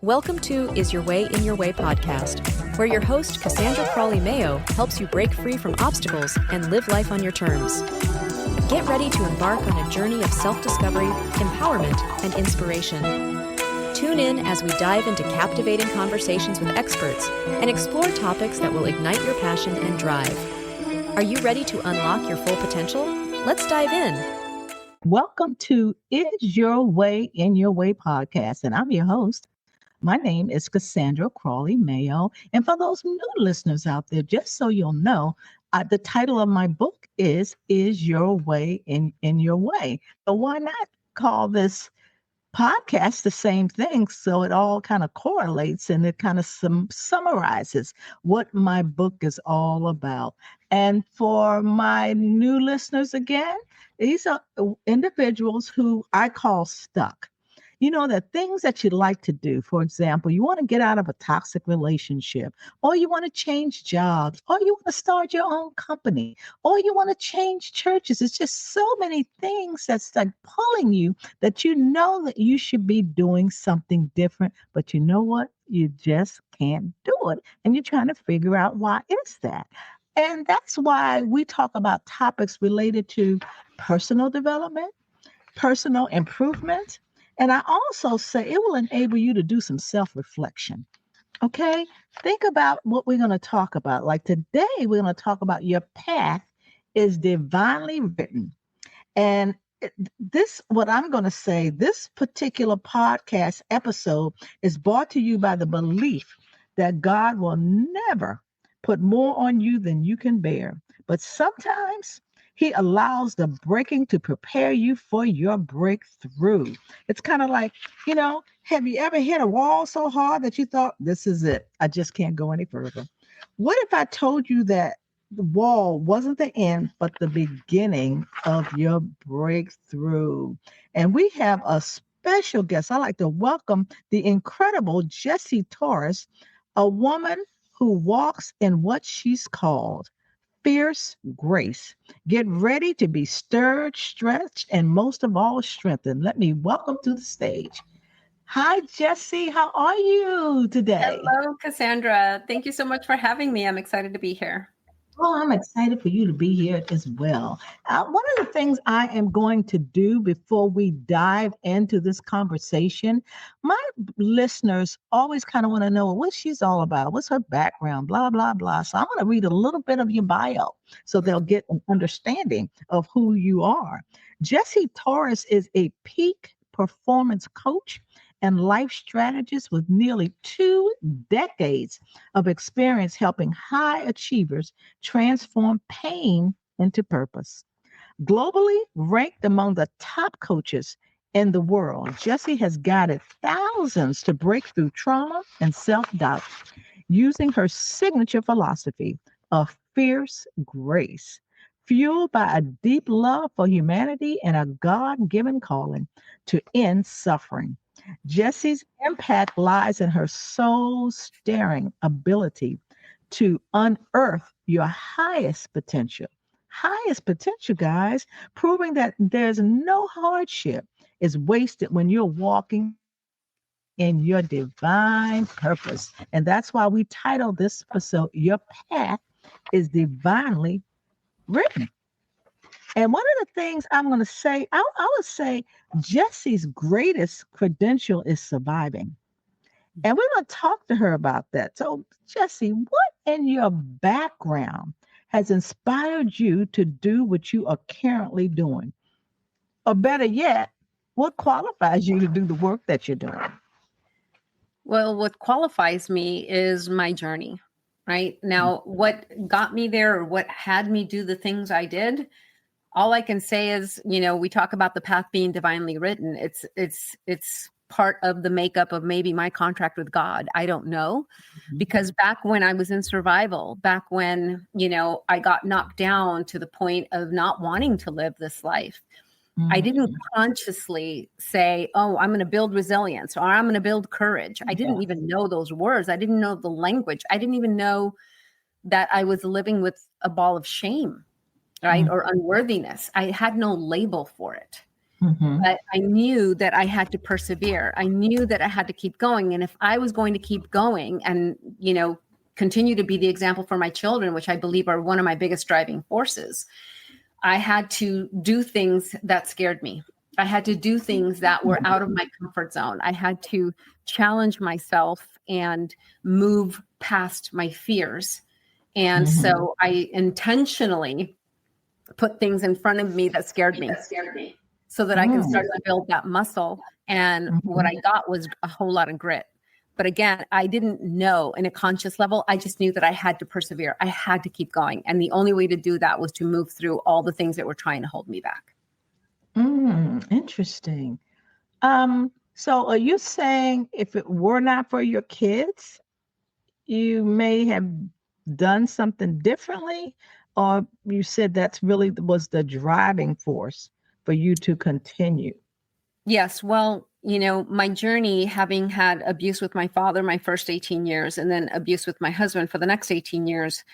Welcome to Is Your Way in Your Way podcast, where your host, Cassandra Crawley Mayo, helps you break free from obstacles and live life on your terms. Get ready to embark on a journey of self-discovery, empowerment, and inspiration. Tune in as we dive into captivating conversations with experts and explore topics that will ignite your passion and drive. Are you ready to unlock your full potential? Let's dive in. Welcome to Is Your Way in Your Way podcast, and I'm your host. My name is Cassandra Crawley Mayo. And for those new listeners out there, just so you'll know, the title of my book is Your Way in Your Way. So why not call this podcast the same thing? So it all kind of correlates and it kind of summarizes what my book is all about. And for my new listeners again, these are individuals who I call stuck. You know, the things that you like to do. For example, you want to get out of a toxic relationship, or you want to change jobs, or you want to start your own company, or you want to change churches. It's just so many things that's like pulling you that you know that you should be doing something different. But you know what? You just can't do it. And you're trying to figure out why is that? And that's why we talk about topics related to personal development, personal improvement. And I also say it will enable you to do some self-reflection. Okay? Think about what we're going to talk about. Like today, we're going to talk about your path is divinely written. And what I'm going to say, this particular podcast episode is brought to you by the belief that God will never put more on you than you can bear. But sometimes He allows the breaking to prepare you for your breakthrough. It's kind of like, you know, have you ever hit a wall so hard that you thought, this is it, I just can't go any further? What if I told you that the wall wasn't the end, but the beginning of your breakthrough? And we have a special guest. I'd like to welcome the incredible Jessie Torres, a woman who walks in what she's called fierce grace. Get ready to be stirred, stretched, and most of all, strengthened. Let me welcome to the stage. Hi, Jessie. How are you today? Hello, Cassandra. Thank you so much for having me. I'm excited to be here. Well, I'm excited for you to be here as well. One of the things I am going to do before we dive into this conversation, my listeners always kind of want to know what she's all about. What's her background? Blah, blah, blah. So I'm going to read a little bit of your bio so they'll get an understanding of who you are. Jessie Torres is a peak performance coach and life strategist with nearly 2 decades of experience helping high achievers transform pain into purpose. Globally ranked among the top coaches in the world, Jessie has guided thousands to break through trauma and self-doubt using her signature philosophy of fierce grace, fueled by a deep love for humanity and a God-given calling to end suffering. Jessie's impact lies in her soul-stirring ability to unearth your highest potential. Highest potential, guys, proving that there's no hardship is wasted when you're walking in your divine purpose. And that's why we titled this episode, Your Path is Divinely Written. And one of the things I'm going to say, I would say Jessie's greatest credential is surviving. And we're going to talk to her about that. So, Jessie, what in your background has inspired you to do what you are currently doing? Or better yet, what qualifies you to do the work that you're doing? Well, what qualifies me is my journey, right? Now, what got me there or what had me do the things I did, all I can say is, you know, we talk about the path being divinely written. It's part of the makeup of maybe my contract with God. I don't know. Because back when I was in survival, back when, you know, I got knocked down to the point of not wanting to live this life, I didn't consciously say, oh, I'm going to build resilience or I'm going to build courage. I didn't even know those words. I didn't know the language. I didn't even know that I was living with a ball of shame, right? Or unworthiness. I had no label for it. But I knew that I had to persevere. I knew that I had to keep going. And if I was going to keep going and, continue to be the example for my children, which I believe are one of my biggest driving forces, I had to do things that scared me. I had to do things that were out of my comfort zone. I had to challenge myself and move past my fears. And so I intentionally put things in front of me that scared me so that I can start to build that muscle. And what I got was a whole lot of grit. But again, I didn't know in a conscious level. I just knew that I had to persevere. I had to keep going. And the only way to do that was to move through all the things that were trying to hold me back. Interesting. So are you saying if it were not for your kids, you may have done something differently? Or you said that's really was the driving force for you to continue? Yes. Well, my journey, having had abuse with my father my first 18 years and then abuse with my husband for the next 18 years,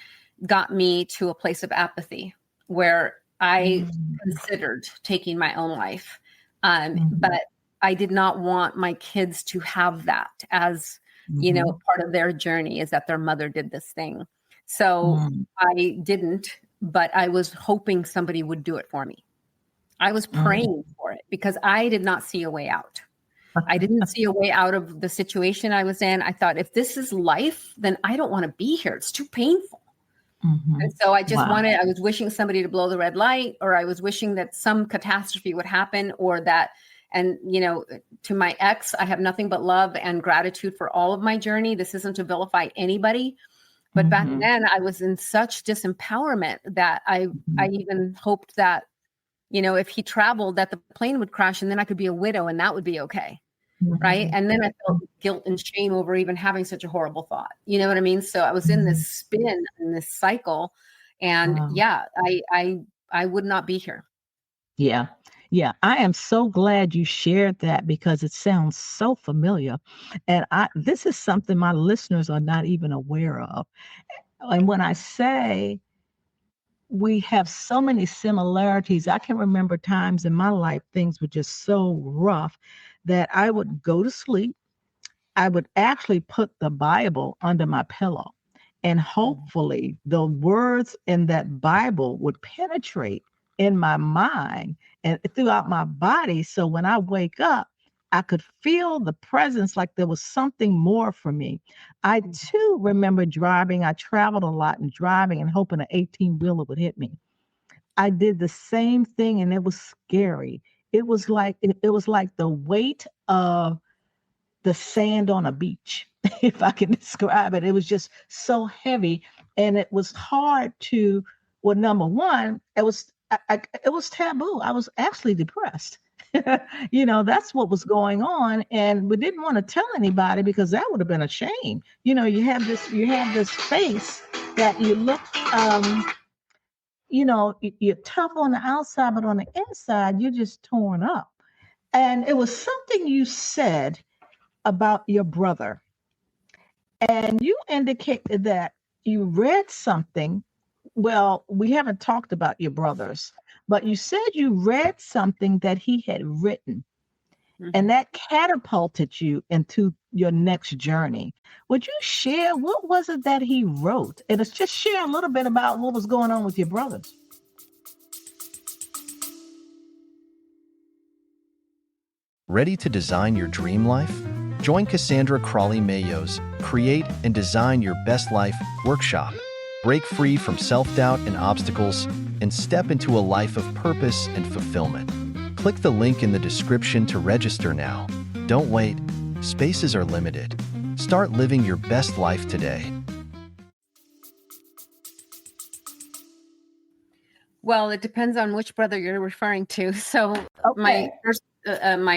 got me to a place of apathy where I considered taking my own life. But I did not want my kids to have that as, part of their journey, is that their mother did this thing. So I didn't, but I was hoping somebody would do it for me. I was praying for it because I did not see a way out. I didn't see a way out of the situation I was in. I thought, if this is life, then I don't want to be here. It's too painful. And so I just I was wishing somebody to blow the red light, or I was wishing that some catastrophe would happen, or that, and, to my ex, I have nothing but love and gratitude for all of my journey. This isn't to vilify anybody. But back then I was in such disempowerment that I even hoped that, if he traveled, that the plane would crash and then I could be a widow and that would be okay. Right. And then I felt guilt and shame over even having such a horrible thought. You know what I mean? So I was in this spin, in this cycle. And I would not be here. Yeah. Yeah. I am so glad you shared that because it sounds so familiar. And this is something my listeners are not even aware of. And when I say we have so many similarities, I can remember times in my life, things were just so rough that I would go to sleep. I would actually put the Bible under my pillow, and hopefully the words in that Bible would penetrate in my mind and throughout my body. So when I wake up, I could feel the presence, like there was something more for me. I too remember driving. I traveled a lot and driving and hoping an 18-wheeler would hit me. I did the same thing, and it was scary. It was like the weight of the sand on a beach, if I can describe it. It was just so heavy, and it was hard to. Well, number one, it was taboo. I was actually depressed. That's what was going on, and we didn't want to tell anybody because that would have been a shame. You have this face that you look, you're tough on the outside, but on the inside, you're just torn up. And it was something you said about your brother, and you indicated that you read something. Well, we haven't talked about your brothers, but you said you read something that he had written, and that catapulted you into your next journey. Would you share what was it that he wrote? And let's just share a little bit about what was going on with your brothers. Ready to design your dream life? Join Cassandra Crawley Mayo's Create and Design Your Best Life workshop. Break free from self-doubt and obstacles and step into a life of purpose and fulfillment. Click the link in the description to register now. Don't wait. Spaces are limited. Start living your best life today. Well, it depends on which brother you're referring to. So my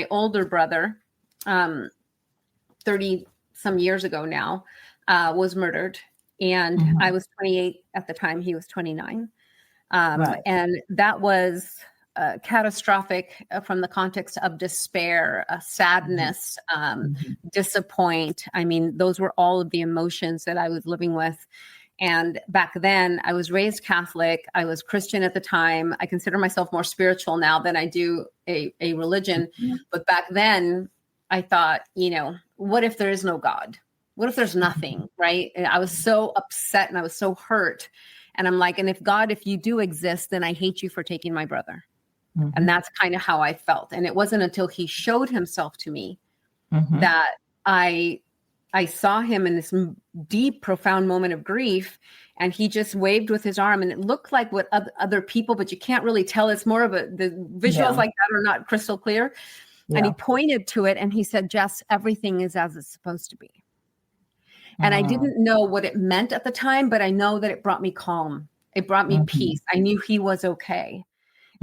older brother, 30 some years ago now, was murdered. And I was 28 at the time. He was 29. And that was catastrophic from the context of despair, sadness, disappoint. I mean, those were all of the emotions that I was living with. And back then I was raised Catholic. I was Christian at the time. I consider myself more spiritual now than I do a religion. Mhm. But back then I thought, what if there is no God? What if there's nothing, right? And I was so upset and I was so hurt. And I'm like, and if you do exist, then I hate you for taking my brother. Mhm. And that's kind of how I felt. And it wasn't until he showed himself to me Mhm. that I saw him in this deep, profound moment of grief. And he just waved with his arm, and it looked like what other people, but you can't really tell. It's more of the visuals Yeah. like that are not crystal clear. Yeah. And he pointed to it and he said, Jess, everything is as it's supposed to be. And I didn't know what it meant at the time, but I know that it brought me calm. It brought me Mhm. peace. I knew he was okay.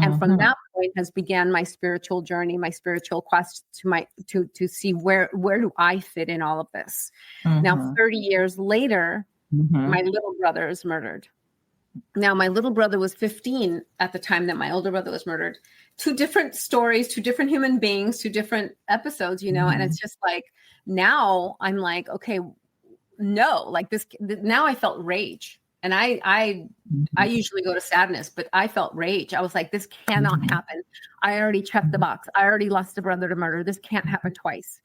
And from Mhm. that point has began my spiritual journey, my spiritual quest to see where do I fit in all of this. Now, Mhm. 30 years later, Mhm. my little brother is murdered. Now, my little brother was 15 at the time that my older brother was murdered. Two different stories, two different human beings, two different episodes, and it's just like, now I'm like, okay, no, like this, now I felt rage. And I usually go to sadness, but I felt rage. I was like, this cannot happen. I already checked the box. I already lost a brother to murder. This can't happen twice.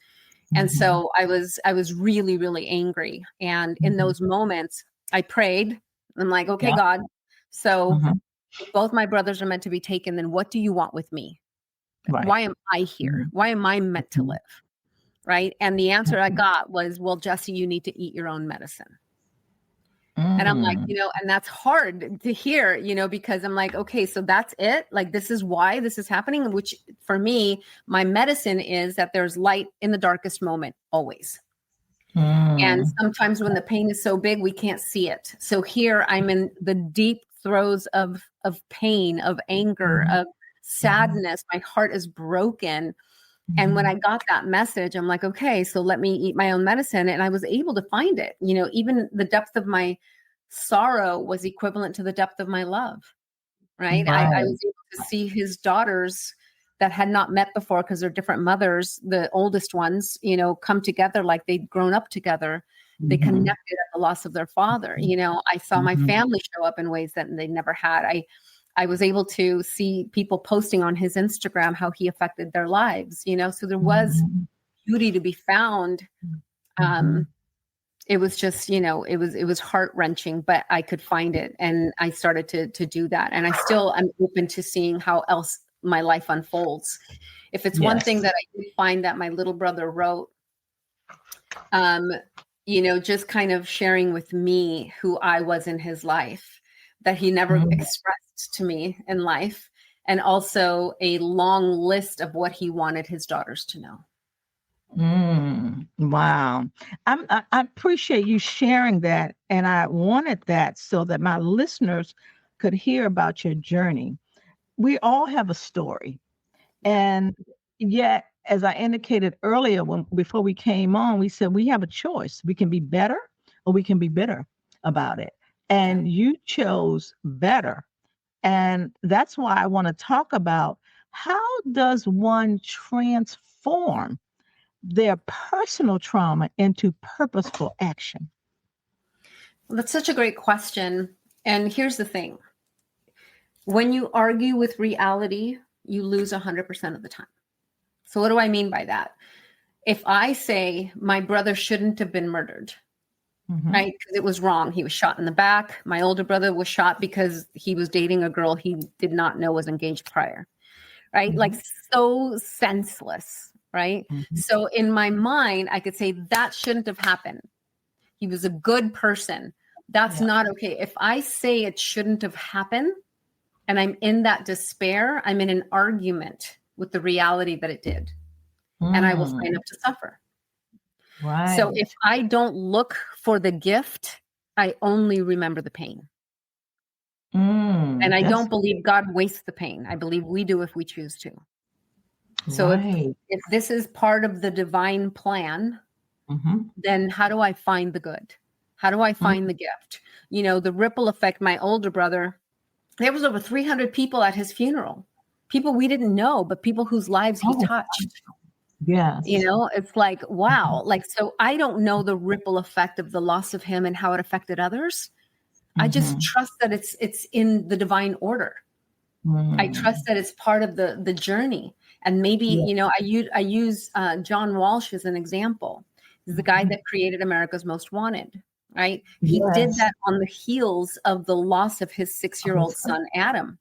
And so I was really, really angry. And in those moments I prayed. I'm like, okay, Yeah. God, so Mhm. if both my brothers are meant to be taken, then what do you want with me? Right. Why am I here? Why am I meant to live? Right. And the answer I got was, well, Jesse, you need to eat your own medicine. And I'm like, and that's hard to hear, because I'm like, okay, so that's it. Like, this is why this is happening, which for me, my medicine is that there's light in the darkest moment, always. And sometimes when the pain is so big, we can't see it. So here I'm in the deep throes of pain, of anger, of sadness. My heart is broken. And when I got that message, I'm like, okay, so let me eat my own medicine. And I was able to find it. Even the depth of my sorrow was equivalent to the depth of my love, right? I was able to see his daughters that had not met before because they're different mothers, the oldest ones, come together like they'd grown up together. They connected at the loss of their father. I saw my family show up in ways that they never had. I was able to see people posting on his Instagram how he affected their lives, so there was beauty to be found. It was just, it was heart-wrenching, but I could find it. And I started to do that. And I still am open to seeing how else my life unfolds. If it's one thing that I did find that my little brother wrote, just kind of sharing with me who I was in his life, that he never expressed to me in life, and also a long list of what he wanted his daughters to know. Wow. I appreciate you sharing that. And I wanted that so that my listeners could hear about your journey. We all have a story. And yet, as I indicated earlier, before we came on, we said we have a choice. We can be better or we can be bitter about it. And you chose better. And that's why I want to talk about, how does one transform their personal trauma into purposeful action? Well, that's such a great question. And here's the thing. When you argue with reality, you lose 100% of the time. So what do I mean by that? If I say my brother shouldn't have been murdered, right? Because it was wrong. He was shot in the back. My older brother was shot because he was dating a girl he did not know was engaged prior, right? Like, so senseless. Right. So in my mind, I could say that shouldn't have happened. He was a good person. That's not okay. If I say it shouldn't have happened and I'm in that despair, I'm in an argument with the reality that it did. And I will sign up to suffer. Right. So if I don't look for the gift, I only remember the pain. And I don't believe God wastes the pain. I believe we do if we choose to. So if this is part of the divine plan, then how do I find the good? How do I find the gift? The ripple effect, my older brother, there was over 300 people at his funeral, people we didn't know, but people whose lives he touched. Yes. It's like, wow. Like, so I don't know the ripple effect of the loss of him and how it affected others, I just trust that it's in the divine order. I trust that it's part of the journey. And maybe, you know, I use John Walsh as an example. He's the guy that created America's Most Wanted, right? He did that on the heels of the loss of his 6-year-old son, Adam,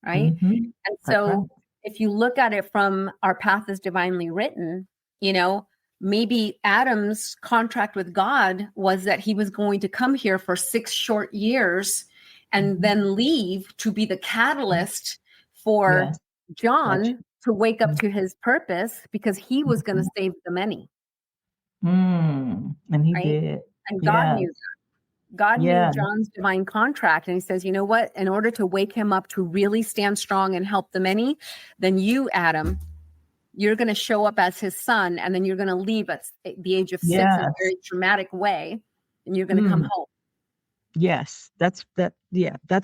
right? And so if you look at it from our path is divinely written, you know, maybe Adam's contract with God was that he was going to come here for 6 short years and then leave to be the catalyst for John to wake up to his purpose, because he was going to save the many. And he did. And God knew that. God knew John's divine contract. And he says, you know what? In order to wake him up to really stand strong and help the many, then you, Adam, you're going to show up as his son, and then you're going to leave at the age of 6 in a very traumatic way, and you're going to come home. Yes, that's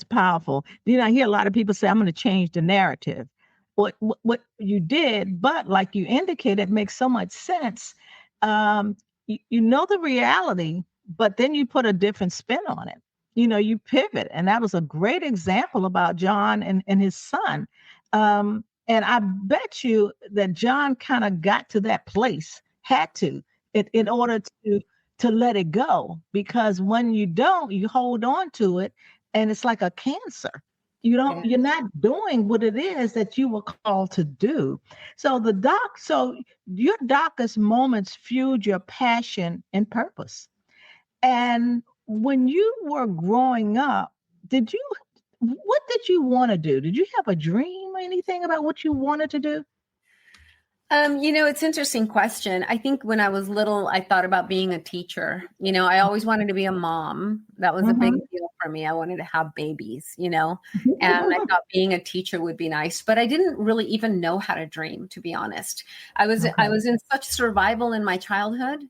powerful. You know, I hear a lot of people say, I'm going to change the narrative. What you did, but like you indicated, makes so much sense. You know the reality, but then you put a different spin on it. You know, you pivot. And that was a great example about John and his son. And I bet you that John kind of got to that place, had to, in order to let it go. Because when you don't, you hold on to it, and it's like a cancer. You're not doing what it is that you were called to do. So your darkest moments fueled your passion and purpose. And when you were growing up, what did you want to do? Did you have a dream or anything about what you wanted to do? You know, it's an interesting question. I think when I was little, I thought about being a teacher. You know, I always wanted to be a mom. That was a big deal for me. I wanted to have babies, you know, and I thought being a teacher would be nice, but I didn't really even know how to dream, to be honest. I was in such survival in my childhood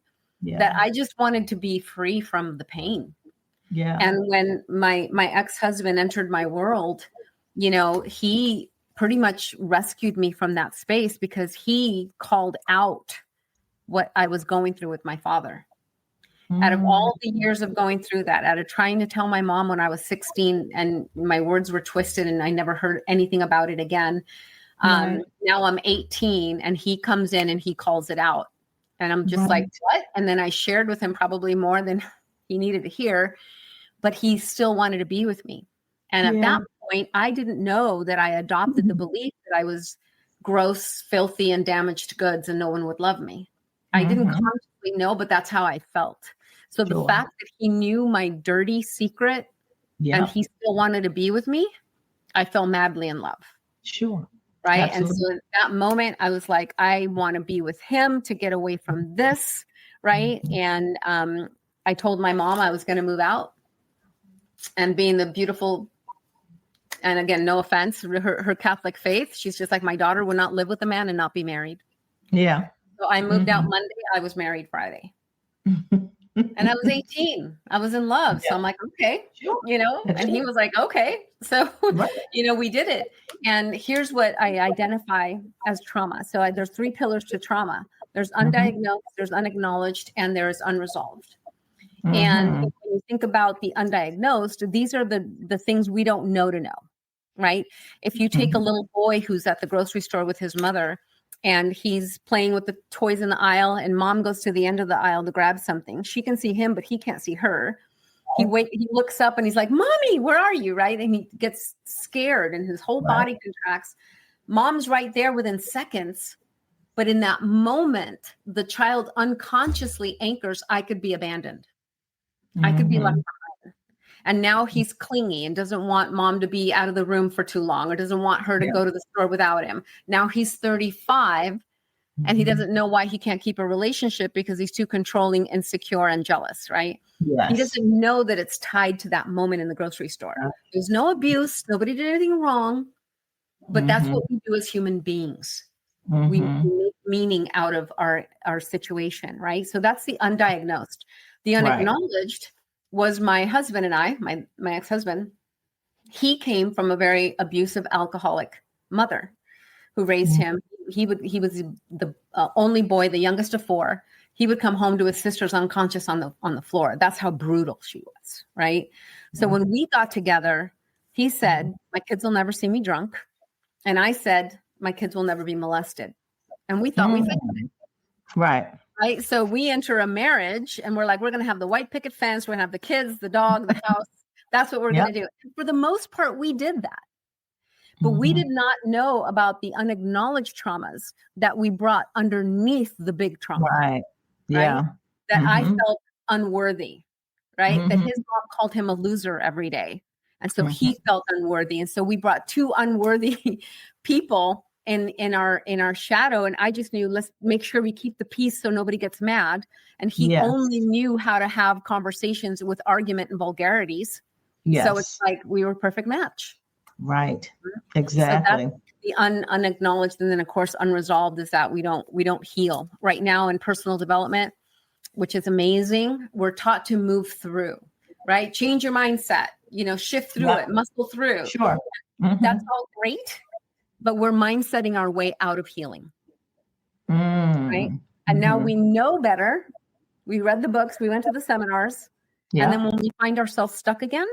that I just wanted to be free from the pain. Yeah. And when my ex-husband entered my world, you know, he pretty much rescued me from that space, because he called out what I was going through with my father. Out of all the years of going through that, out of trying to tell my mom when I was 16 and my words were twisted and I never heard anything about it again. Now I'm 18 and he comes in and he calls it out. And I'm just like, what? And then I shared with him probably more than he needed to hear, but he still wanted to be with me. And at that point, I didn't know that I adopted the belief that I was gross, filthy, and damaged goods and no one would love me. I didn't consciously know, but that's how I felt. So the fact that he knew my dirty secret and he still wanted to be with me, I fell madly in love. Sure. Right. Absolutely. And so at that moment, I was like, I want to be with him to get away from this. Right. And I told my mom I was going to move out, and being the beautiful, and again, no offense, her Catholic faith, she's just like, my daughter will not live with a man and not be married. Yeah. So I moved out Monday. I was married Friday. And I was 18. I was in love. So I'm like, okay, you know, and he was like, okay. So, you know, we did it. And here's what I identify as trauma. So there's 3 pillars to trauma. There's undiagnosed, there's unacknowledged, and there's unresolved. And when you think about the undiagnosed, these are the things we don't know to know, right? If you take a little boy who's at the grocery store with his mother and he's playing with the toys in the aisle, and mom goes to the end of the aisle to grab something, she can see him, but he can't see her. He looks up and he's like, mommy, where are you? Right. And he gets scared and his whole body contracts. Mom's right there within seconds. But in that moment, the child unconsciously anchors, I could be abandoned. I could be left behind. And now he's clingy and doesn't want mom to be out of the room for too long, or doesn't want her to go to the store without him. Now he's 35 and he doesn't know why he can't keep a relationship, because he's too controlling, insecure, and jealous, right? Yes. He doesn't know that it's tied to that moment in the grocery store. There's no abuse. Nobody did anything wrong. But that's what we do as human beings. We make meaning out of our situation, right? So that's the undiagnosed. The unacknowledged was my husband and I, my ex-husband. He came from a very abusive alcoholic mother who raised him. He was the only boy, the youngest of 4. he would come home to his sister's unconscious on the floor. That's how brutal she was, right? So when we got together, he said, my kids will never see me drunk. And I said, my kids will never be molested. And we thought we fixed it. Right. So we enter a marriage and we're like, we're going to have the white picket fence. We're going to have the kids, the dog, the house. That's what we're going to do. And for the most part, we did that. But we did not know about the unacknowledged traumas that we brought underneath the big trauma. Right. Yeah. Right? That I felt unworthy, right? That his mom called him a loser every day. And so he felt unworthy. And so we brought two unworthy people in our shadow. And I just knew, let's make sure we keep the peace so nobody gets mad. And he only knew how to have conversations with argument and vulgarities. Yes. So it's like we were a perfect match. Right. Exactly. So the unacknowledged, and then of course unresolved is that we don't heal. Right now in personal development, which is amazing, we're taught to move through, right? Change your mindset, shift through it, muscle through. Sure. That's all great, but we're mindsetting our way out of healing. Right? And now we know better. We read the books, we went to the seminars, and then when we find ourselves stuck again,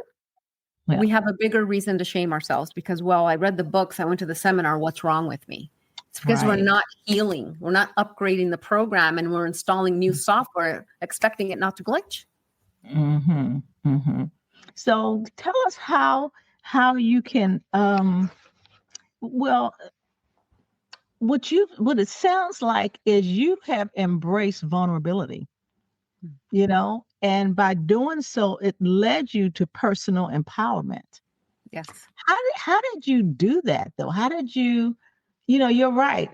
we have a bigger reason to shame ourselves because, well, I read the books, I went to the seminar, what's wrong with me? It's because we're not healing. We're not upgrading the program and we're installing new software, expecting it not to glitch. So tell us how you can, what it sounds like is you have embraced vulnerability, and by doing so, it led you to personal empowerment. Yes. How did you do that though? How did you, you're right.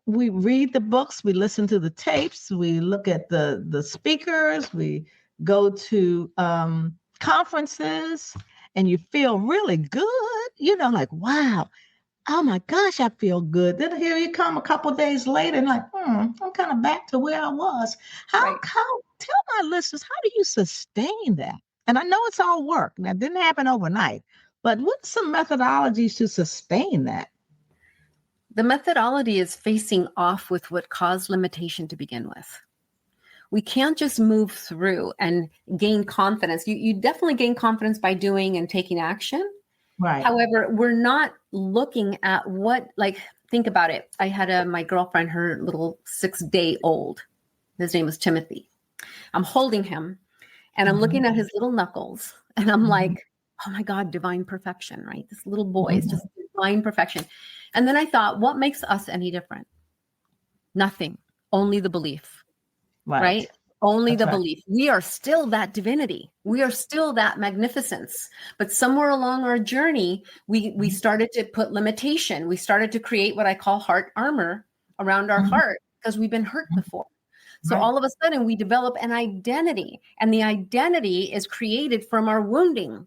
We read the books, we listen to the tapes, we look at the speakers, we go to conferences, and you feel really good, like, wow, oh my gosh, I feel good. Then here you come a couple of days later and like, I'm kind of back to where I was. Tell my listeners, how do you sustain that? And I know it's all work. That didn't happen overnight, but what's some methodologies to sustain that? The methodology is facing off with what caused limitation to begin with. We can't just move through and gain confidence. You definitely gain confidence by doing and taking action. Right. However, we're not looking at think about it. I had my girlfriend, her little 6-day-old. His name was Timothy. I'm holding him and I'm looking at his little knuckles and I'm like, oh my God, divine perfection, right? This little boy is just divine perfection. And then I thought, what makes us any different? Nothing, only the belief, right? Only the belief. We are still that divinity. We are still that magnificence. But somewhere along our journey, we started to put limitation. We started to create what I call heart armor around our heart because we've been hurt before. So all of a sudden we develop an identity, and the identity is created from our wounding.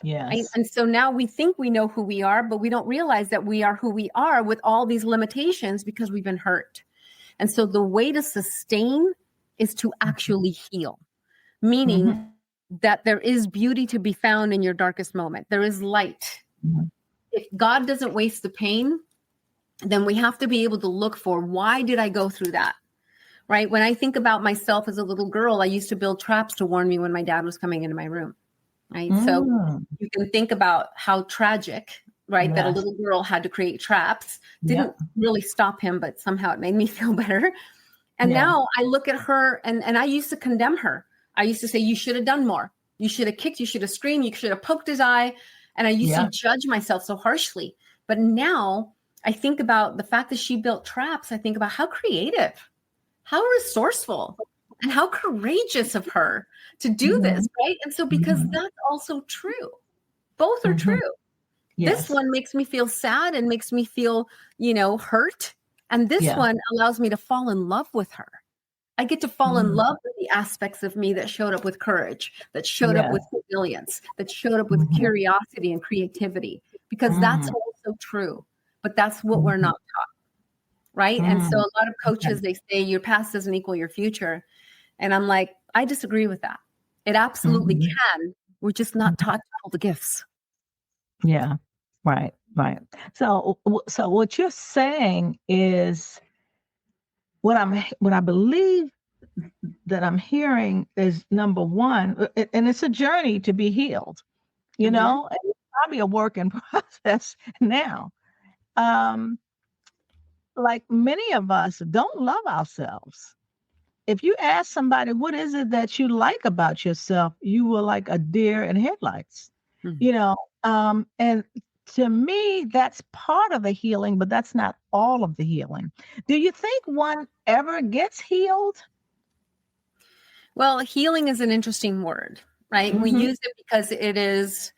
Yes. Right? And so now we think we know who we are, but we don't realize that we are who we are with all these limitations because we've been hurt. And so the way to sustain is to actually heal, meaning that there is beauty to be found in your darkest moment. There is light. If God doesn't waste the pain, then we have to be able to look for, why did I go through that? Right? When I think about myself as a little girl, I used to build traps to warn me when my dad was coming into my room. Right? So you can think about how tragic, right? That a little girl had to create traps. Didn't really stop him, but somehow it made me feel better. And now I look at her and I used to condemn her. I used to say, you should have done more. You should have kicked, you should have screamed, you should have poked his eye. And I used to judge myself so harshly. But now I think about the fact that she built traps. I think about how creative, how resourceful, and how courageous of her to do this, right? And so because that's also true. Both are true. Yes. This one makes me feel sad and makes me feel, hurt. And this one allows me to fall in love with her. I get to fall in love with the aspects of me that showed up with courage, that showed up with resilience, that showed up with curiosity and creativity, because that's also true. But that's what we're not taught. Right. And so a lot of coaches, they say your past doesn't equal your future. And I'm like, I disagree with that. It absolutely can. We're just not taught all the gifts. Yeah. Right. So what you're saying is what I believe that I'm hearing is number one, and it's a journey to be healed, you Mhm. know, and it's probably a work in process now. Um, like many of us don't love ourselves. If you ask somebody, what is it that you like about yourself? You will like a deer in headlights, Mhm. you know, and to me, that's part of the healing, but that's not all of the healing. Do you think one ever gets healed? Well, healing is an interesting word, right? We Mhm. use it because it is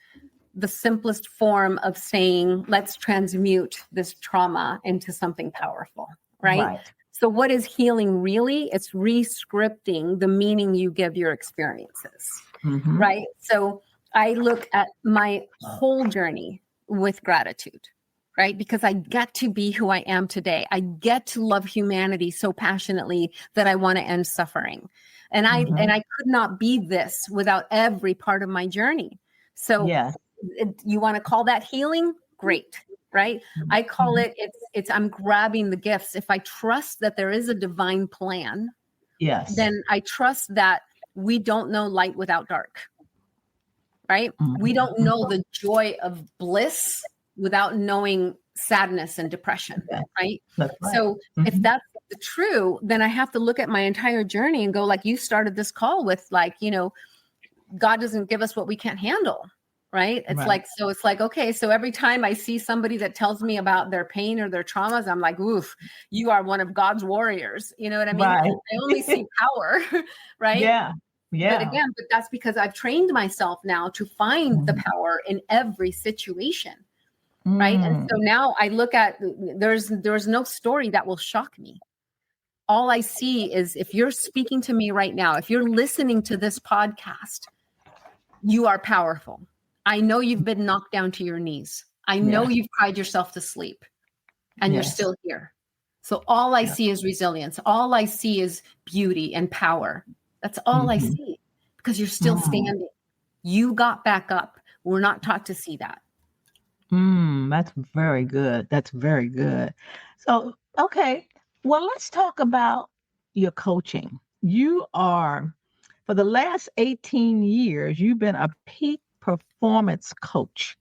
the simplest form of saying, let's transmute this trauma into something powerful, right? Right. So, what is healing really? It's rescripting the meaning you give your experiences, Mhm. right? So, I look at my whole journey with gratitude, right? Because I get to be who I am today. I get to love humanity so passionately that I want to end suffering. And Mhm. I could not be this without every part of my journey. So Yes. you want to call that healing? Great, right? I call Mhm. it it's I'm grabbing the gifts. If I trust that there is a divine plan, Yes. then I trust that we don't know light without dark, right? We Mhm. don't know the joy of bliss without knowing sadness and depression, Yes. right? That's right. So if Mhm. that's the true, then I have to look at my entire journey and go, like you started this call with, like, God doesn't give us what we can't handle. Right. It's Right. like, so it's like, okay, so every time I see somebody that tells me about their pain or their traumas, I'm like, oof, you are one of God's warriors. You know what I mean? Right. I only see power, right? Yeah. But Yeah. again, but that's because I've trained myself now to find the Mhm. power in every situation. Right. And Mm. so now I look at, there's no story that will shock me. All I see is, if you're speaking to me right now, if you're listening to this podcast, you are powerful. I know you've been knocked down to your knees. I know Yeah. you've cried yourself to sleep, and you're Yes. still here. So all I Yeah. see is resilience. All I see is beauty and power. That's all I Mhm. see, because you're still Mm. standing. You got back up. We're not taught to see that. That's very good. That's very good. So, okay. Well, let's talk about your coaching. You are, for the last 18 years, you've been a peak performance coach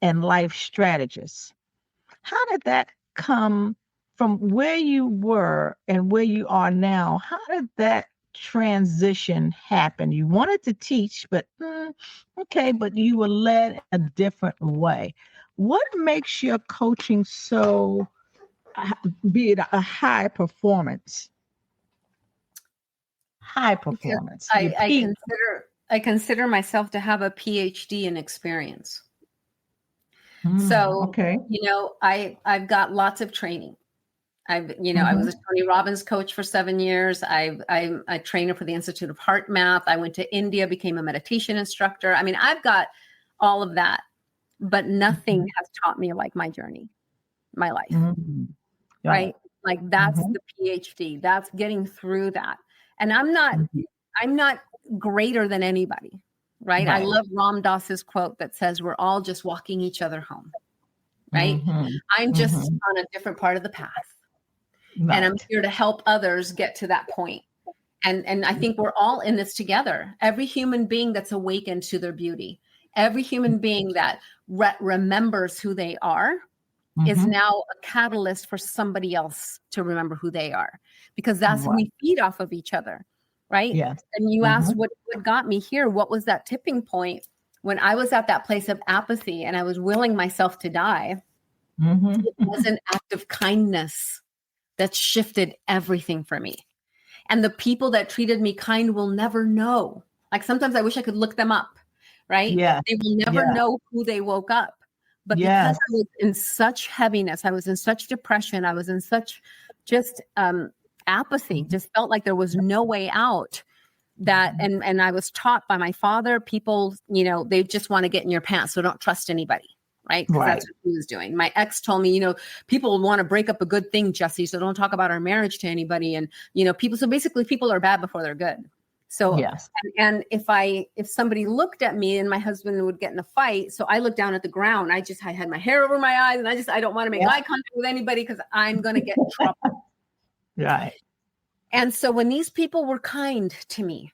and life strategist. How did that come from where you were and where you are now? How did that transition happen? You wanted to teach, but okay, but you were led a different way. What makes your coaching so, be it a high performance? High Because performance. You I peak. consider myself to have a PhD in experience. So, Okay. I've got lots of training. I was a Hmm. Tony Robbins coach for 7 years. I'm a trainer for the Institute of Heart Math. I went to India, became a meditation instructor. I mean, I've got all of that, but nothing has taught me like my journey, my life, Hmm. Right. right? Like that's Hmm. the PhD. That's getting through that. And I'm not greater than anybody, right? I Right. love Ram Dass's quote that says, we're all just walking each other home, right? Hmm. I'm just Hmm. on a different part of the path. And I'm Right. here to help others get to that point. And I think we're all in this together. Every human being that's awakened to their beauty, every human being that remembers who they are, is Hmm. now a catalyst for somebody else to remember who they are, because that's, Right. we feed off of each other, right? Yes. And you Hmm. asked what got me here. What was that tipping point when I was at that place of apathy and I was willing myself to die? Hmm. It was an act of kindness that shifted everything for me. And the people that treated me kind will never know. Like, sometimes I wish I could look them up, right? Yes. They will never Yeah. know who they woke up. But because Yes. I was in such heaviness, I was in such depression, I was in such just apathy, Mhm. just felt like there was no way out. And I was taught by my father, people, they just want to get in your pants, so don't trust anybody. Right. Because Right. that's what he was doing. My ex told me, people want to break up a good thing, Jesse. So don't talk about our marriage to anybody. And, so basically people are bad before they're good. So, Yes. and if somebody looked at me and my husband would get in a fight, so I looked down at the ground, I had my hair over my eyes, and I don't want to make Yeah. eye contact with anybody because I'm going to get in trouble. Right. And so when these people were kind to me,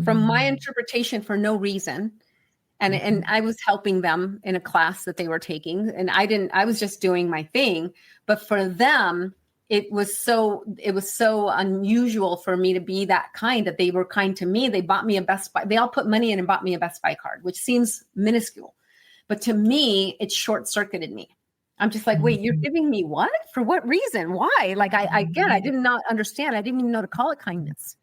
from my interpretation for no reason, and I was helping them in a class that they were taking, and I was just doing my thing, but for them, it was so unusual for me to be that kind, that they were kind to me. They bought me a Best Buy. They all put money in and bought me a Best Buy card, which seems minuscule, but to me, it short-circuited me. I'm just like, wait, you're giving me what? For what reason? Why? Like, I did not understand. I didn't even know to call it kindness.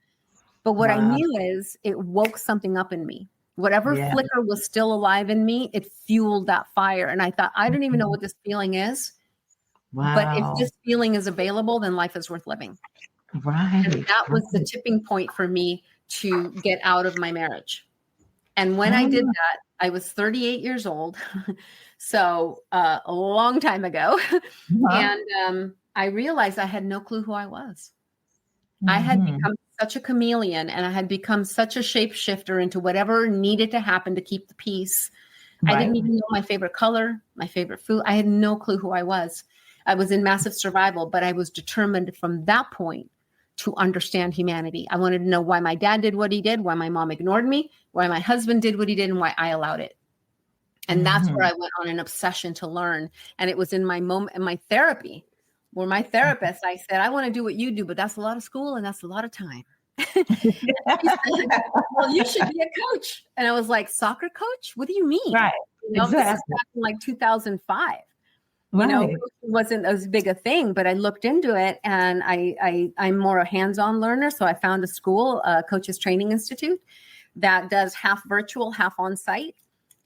But what I knew is it woke something up in me. Whatever flicker was still alive in me, it fueled that fire. And I thought, I don't even know what this feeling is. Wow. But if this feeling is available, then life is worth living. Right. And that was the tipping point for me to get out of my marriage. And when I did that, I was 38 years old. So a long time ago. And I realized I had no clue who I was. I had become such a chameleon, and I had become such a shapeshifter into whatever needed to happen to keep the peace. I didn't even know my favorite color, my favorite food. I had no clue who I was. I was in massive survival, but I was determined from that point to understand humanity. I wanted to know why my dad did what he did, why my mom ignored me, why my husband did what he did, and why I allowed it. And that's where I went on an obsession to learn. And it was in my moment, in my therapy, where my therapist, I said, I want to do what you do, but that's a lot of school and that's a lot of time. She said, well, you should be a coach. And I was like, soccer coach? What do you mean? Right. You know, exactly. This is back in like 2005. Right. You know, it wasn't as big a thing, but I looked into it, and I'm more a hands-on learner. So I found a school, Coaches Training Institute, that does half virtual, half on-site.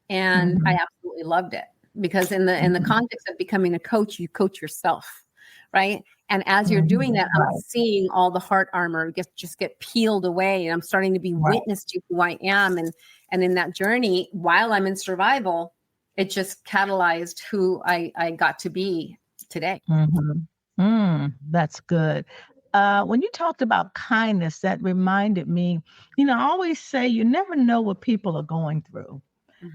And I absolutely loved it, because in the context of becoming a coach, you coach yourself, right? And as you're doing that, I'm seeing all the heart armor just get peeled away, and I'm starting to be witness to who I am. And in that journey, while I'm in survival, it just catalyzed who I got to be today. That's good. When you talked about kindness, that reminded me, you know, I always say you never know what people are going through.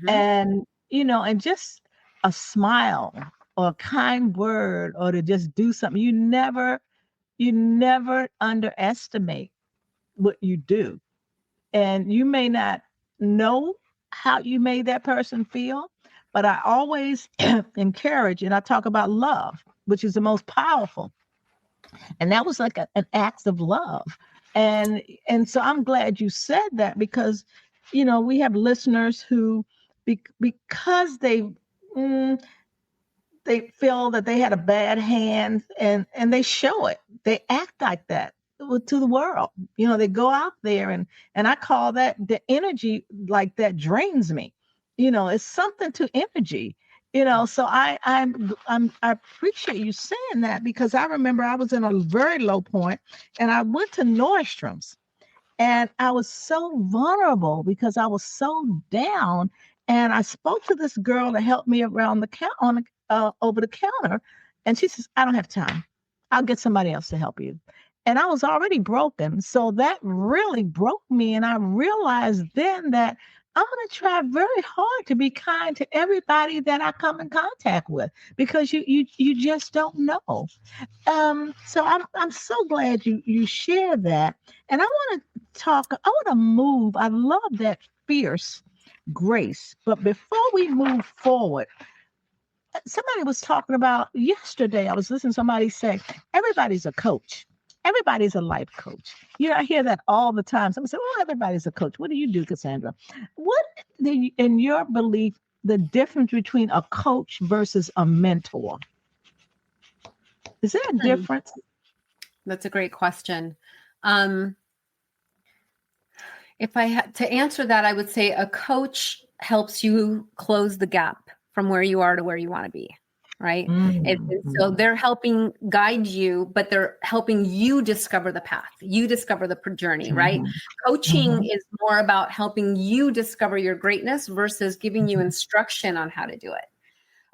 And, you know, and just a smile or a kind word, or to just do something, you never underestimate what you do. And you may not know how you made that person feel, but I always encourage, and I talk about love, which is the most powerful. And that was like an act of love. And so I'm glad you said that, because, you know, we have listeners who, because they feel that they had a bad hand, and they show it. They act like that to the world. You know, they go out there, and I call that the energy, like that drains me. You know, it's something to energy. You know, so I appreciate you saying that, because I remember I was in a very low point, and I went to Nordstrom's, and I was so vulnerable because I was so down. And I spoke to this girl to help me around the over the counter, and she says, "I don't have time. I'll get somebody else to help you." And I was already broken, so that really broke me. And I realized then that I'm going to try very hard to be kind to everybody that I come in contact with, because you just don't know. So I'm so glad you shared that. And I want to move. I love that fierce grace. But before we move forward, somebody was talking about yesterday, I was listening to somebody say, everybody's a coach. Everybody's a life coach. You know, I hear that all the time. Somebody say, "Well, everybody's a coach." What do you do, Cassandra? What, in your belief, the difference between a coach versus a mentor? Is there a difference? That's a great question. If I had to answer that, I would say a coach helps you close the gap from where you are to where you want to be. Right. And so they're helping guide you, but they're helping you discover the path. You discover the journey, right? Coaching is more about helping you discover your greatness versus giving you instruction on how to do it.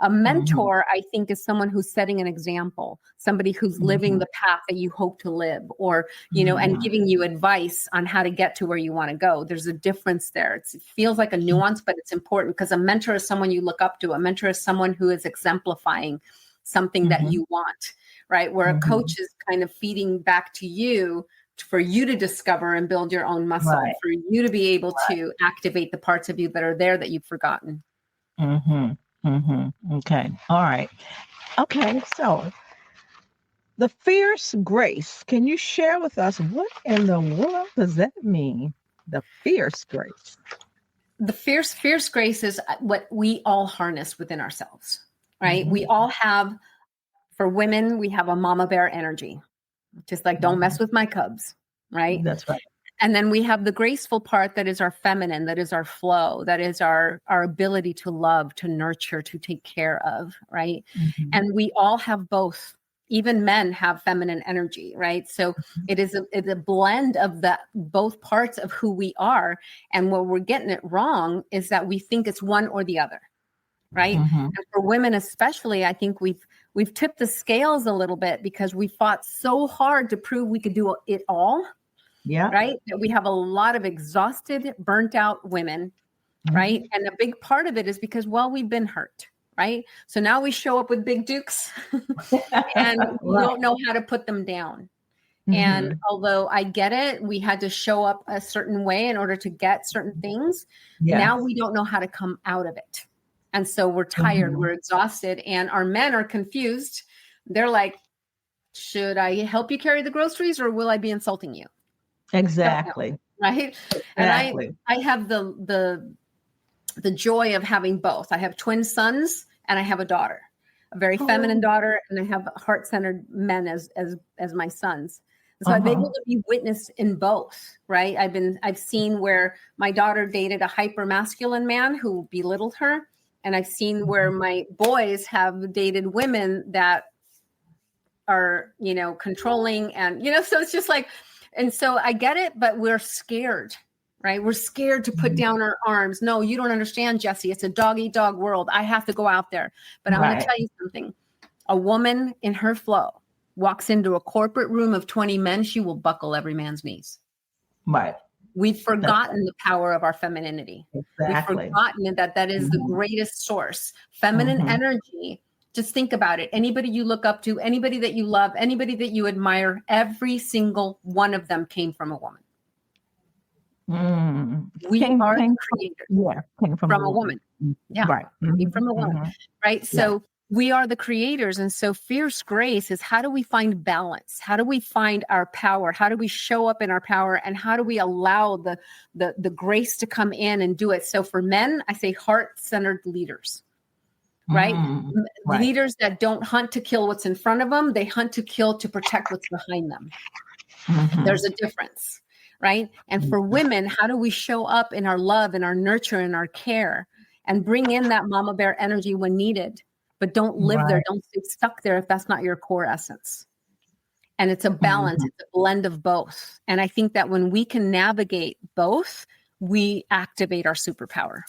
A mentor, I think, is someone who's setting an example, somebody who's living the path that you hope to live, or, you know, and giving you advice on how to get to where you want to go. There's a difference there. It feels like a nuance, but it's important, because a mentor is someone you look up to. A mentor is someone who is exemplifying something that you want, right? Where a coach is kind of feeding back to you for you to discover and build your own muscle, Right. for you to be able to activate the parts of you that are there that you've forgotten. Okay. All right. Okay. So the fierce grace, can you share with us what in the world does that mean? The fierce grace. The fierce grace is what we all harness within ourselves, right? We all have, for women, we have a mama bear energy, just like don't mess with my cubs, right? That's right. And then we have the graceful part that is our feminine, that is our flow, that is our ability to love, to nurture, to take care of, right? And we all have both. Even men have feminine energy, right? So it's a blend of both parts of who we are. And where we're getting it wrong is that we think it's one or the other, right? And for women especially, I think we've tipped the scales a little bit because we fought so hard to prove we could do it all. Yeah. Right. That we have a lot of exhausted, burnt out women. Right. And a big part of it is because, well, we've been hurt. Right. So now we show up with big dukes and we don't know how to put them down. And although I get it, we had to show up a certain way in order to get certain things. Now we don't know how to come out of it. And so we're tired, we're exhausted, and our men are confused. They're like, should I help you carry the groceries or will I be insulting you? Exactly. Right. Exactly. And I have the joy of having both. I have twin sons and I have a daughter, a very feminine daughter, and I have heart-centered men as my sons. So I've been able to be witnessed in both, right? I've seen where my daughter dated a hyper masculine man who belittled her. And I've seen where my boys have dated women that are, controlling and, so it's just like, and so I get it, but we're scared, right? We're scared to put down our arms. No, you don't understand, Jesse. It's a dog-eat-dog world. I have to go out there. But I'm going to tell you something. A woman in her flow walks into a corporate room of 20 men, she will buckle every man's knees. Right. We've forgotten the power of our femininity. Exactly. We've forgotten that is the greatest source. Feminine energy. Just think about it. Anybody you look up to, anybody that you love, anybody that you admire, every single one of them came from a woman. We are the creators. Came from a woman. Yeah. Right. Came from a woman. Right. So we are the creators. And so fierce grace is, how do we find balance? How do we find our power? How do we show up in our power? And how do we allow the grace to come in and do it? So for men, I say heart-centered leaders. Right? Leaders that don't hunt to kill what's in front of them. They hunt to kill to protect what's behind them. There's a difference, right? And for women, how do we show up in our love and our nurture and our care and bring in that mama bear energy when needed, but don't live there. Don't stay stuck there if that's not your core essence. And it's a balance. It's a blend of both. And I think that when we can navigate both, we activate our superpower.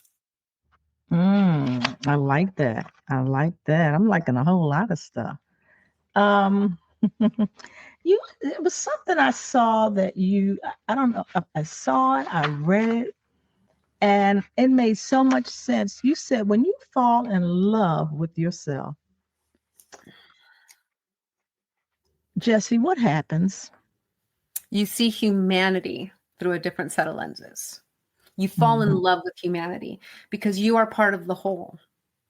I like that. I'm liking a whole lot of stuff. It was something I saw that I don't know. I saw it, I read it, and it made so much sense. You said when you fall in love with yourself, Jesse, what happens? You see humanity through a different set of lenses. You fall in love with humanity because you are part of the whole,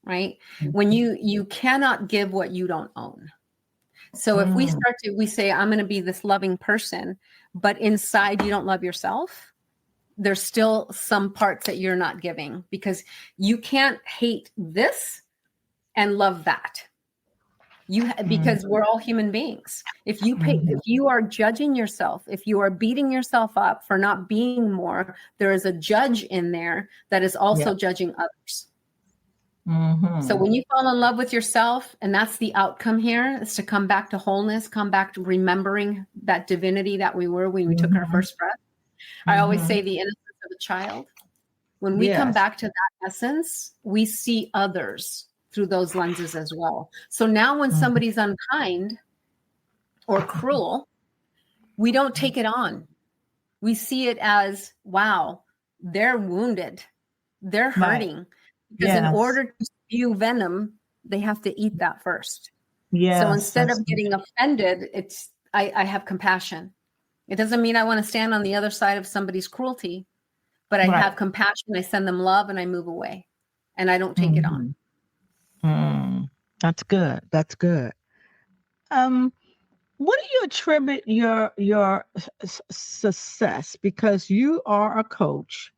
right? When you cannot give what you don't own. So if we say, I'm going to be this loving person, but inside you don't love yourself, there's still some parts that you're not giving because you can't hate this and love that. Because we're all human beings. If you are judging yourself, if you are beating yourself up for not being more, there is a judge in there that is also judging others. So when you fall in love with yourself, and that's the outcome here, is to come back to wholeness, come back to remembering that divinity that we were when we took our first breath. I always say the innocence of a child. When we come back to that essence, we see others through those lenses as well. So now when somebody's unkind or cruel, we don't take it on. We see it as, wow, they're wounded. They're hurting. Because in order to spew venom, they have to eat that first. So instead of getting offended, I have compassion. It doesn't mean I want to stand on the other side of somebody's cruelty, but I have compassion. I send them love and I move away and I don't take it on. That's good. That's good. What do you attribute your success? Because you are a coach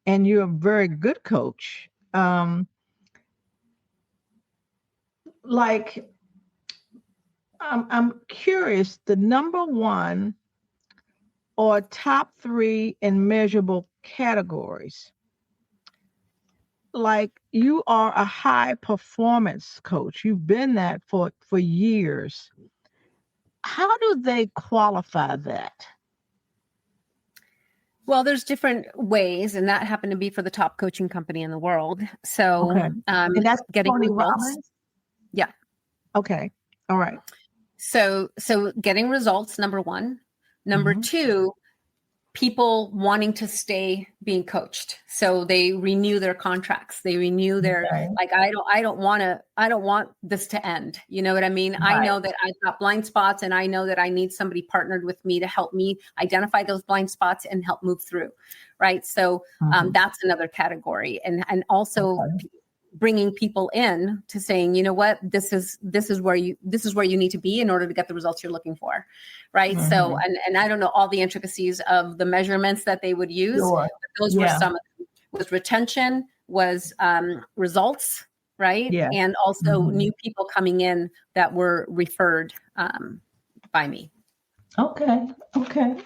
and you're a very good coach. Like, I'm curious, the number one or top three in measurable categories. Like, you are a high performance coach. You've been that for years. How do they qualify that? Well, there's different ways, and that happened to be for the top coaching company in the world. So, and that's getting Tony results. Robbins? Yeah. Okay. All right. So getting results, number one. Number two, people wanting to stay being coached. So they renew their contracts. They renew their, like, I don't want this to end. You know what I mean? Right. I know that I've got blind spots and I know that I need somebody partnered with me to help me identify those blind spots and help move through. Right. So that's another category. And also bringing people in to saying, you know what, this is where you need to be in order to get the results you're looking for. Right. So, and I don't know all the intricacies of the measurements that they would use. But those were some of them. Was retention, was results, right? Yeah. And also new people coming in that were referred by me. Okay. Okay.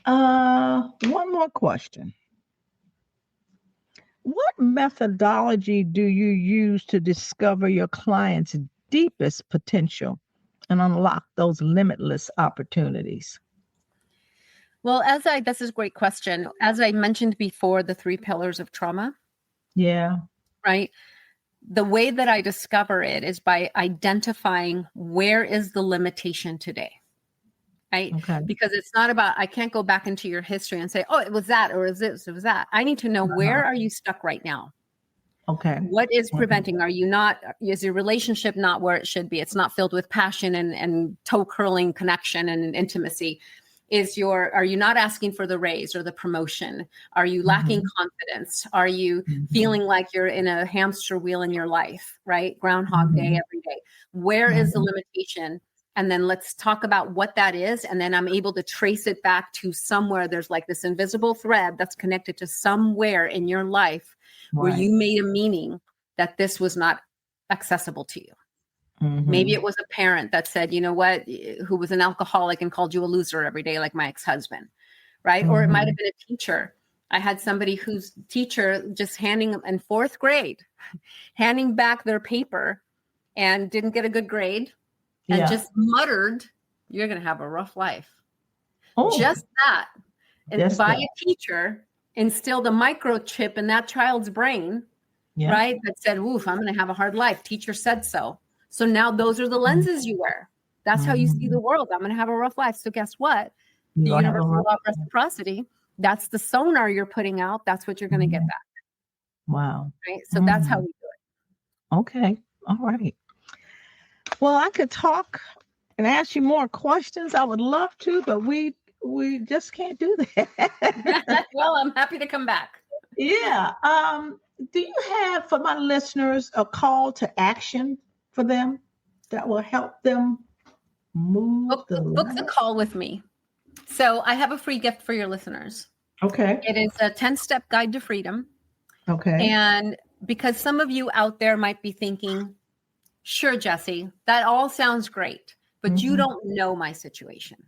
One more question. What methodology do you use to discover your client's deepest potential and unlock those limitless opportunities? Well, this is a great question. As I mentioned before, the 3 pillars of trauma. Yeah. Right. The way that I discover it is by identifying where is the limitation today. Right. Okay. Because it's not about, I can't go back into your history and say, oh, it was that, or is this, it was that. I need to know where are you stuck right now? Okay. What is preventing? Is your relationship not where it should be? It's not filled with passion and toe curling connection and intimacy. Are you not asking for the raise or the promotion? Are you lacking confidence? Are you feeling like you're in a hamster wheel in your life, right? Groundhog Day every day. Where is the limitation? And then let's talk about what that is. And then I'm able to trace it back to somewhere. There's like this invisible thread that's connected to somewhere in your life where you made a meaning that this was not accessible to you. Maybe it was a parent that said, you know what, who was an alcoholic and called you a loser every day, like my ex-husband, right? Or it might have been a teacher. I had somebody whose teacher just in 4th grade, handing back their paper and didn't get a good grade. And just muttered, you're going to have a rough life. Just that. And by a teacher instilled a microchip in that child's brain, right? That said, oof, I'm going to have a hard life. Teacher said so. So now those are the lenses you wear. That's how you see the world. I'm going to have a rough life. So guess what? The universal law of reciprocity, that's the sonar you're putting out. That's what you're going to get back. Wow. Right. So that's how we do it. Okay. All right. Well, I could talk and ask you more questions. I would love to, but we just can't do that. Well, I'm happy to come back. Yeah. Do you have, for my listeners, a call to action for them that will help them book the call with me? So I have a free gift for your listeners. Okay. It is a 10-step guide to freedom. Okay. And because some of you out there might be thinking, sure, Jessie, that all sounds great, but you don't know my situation.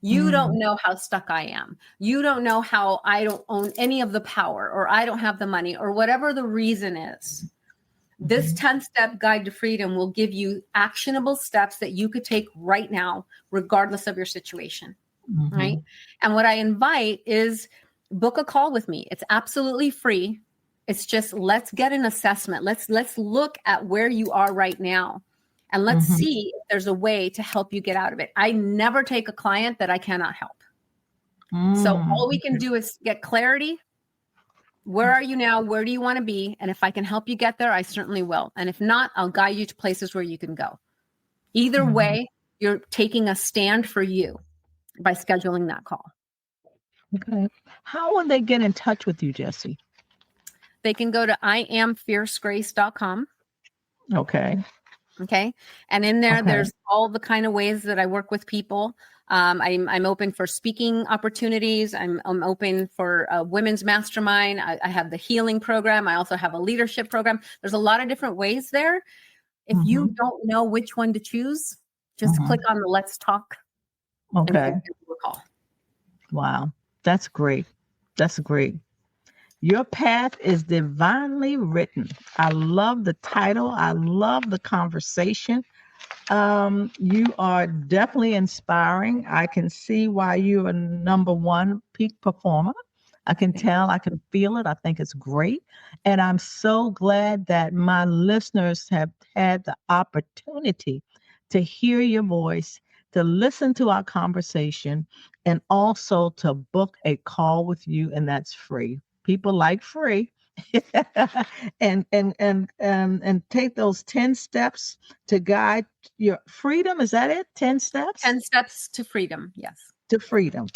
You don't know how stuck I am. You don't know how I don't own any of the power, or I don't have the money, or whatever the reason is. This 10-step guide to freedom will give you actionable steps that you could take right now, regardless of your situation. Right. And what I invite is book a call with me. It's absolutely free. It's just, let's get an assessment. Let's look at where you are right now, and let's see if there's a way to help you get out of it. I never take a client that I cannot help. So all we can do is get clarity. Where are you now? Where do you want to be? And if I can help you get there, I certainly will. And if not, I'll guide you to places where you can go. Either way, you're taking a stand for you. by scheduling that call. Okay. How will they get in touch with you, Jessie? They can go to iamfiercegrace.com. Okay. Okay. And in there, Okay. there's all the kind of ways that I work with people. I'm open for speaking opportunities. I'm open for a women's mastermind. I have the healing program. I also have a leadership program. There's a lot of different ways there. If you don't know which one to choose, just click on the Let's Talk. Okay. And give a call. Wow. That's great. That's great. Your path is divinely written. I love the title. I love the conversation. You are definitely inspiring. I can see why you are number one peak performer. I can tell, I can feel it. I think it's great. And I'm so glad that my listeners have had the opportunity to hear your voice, to listen to our conversation, and also to book a call with you, and that's free. People like free. and take those 10 steps to guide your freedom. Is that it? 10 steps? 10 steps to freedom. Yes. To freedom.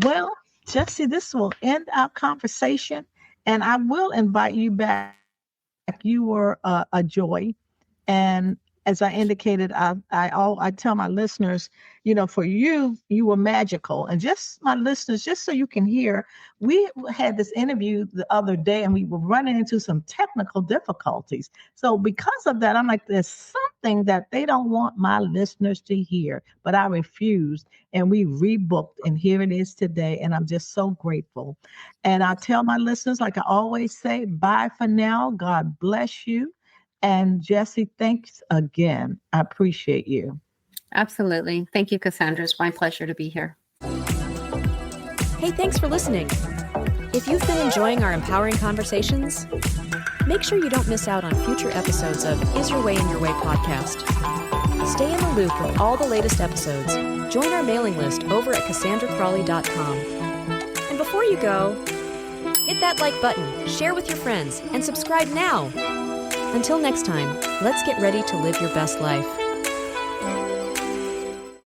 Well, Jessie, this will end our conversation, and I will invite you back. You were a joy. And as I indicated, I tell my listeners, for you were magical. And just my listeners, just so you can hear, we had this interview the other day and we were running into some technical difficulties. So because of that, I'm like, there's something that they don't want my listeners to hear, but I refused, and we rebooked, and here it is today. And I'm just so grateful. And I tell my listeners, like I always say, bye for now. God bless you. And Jessie, thanks again. I appreciate you. Absolutely. Thank you, Cassandra. It's my pleasure to be here. Hey, thanks for listening. If you've been enjoying our empowering conversations, make sure you don't miss out on future episodes of Is Your Way in Your Way podcast. Stay in the loop with all the latest episodes. Join our mailing list over at CassandraCrawley.com. And before you go, hit that like button, share with your friends, and subscribe now. Until next time, let's get ready to live your best life.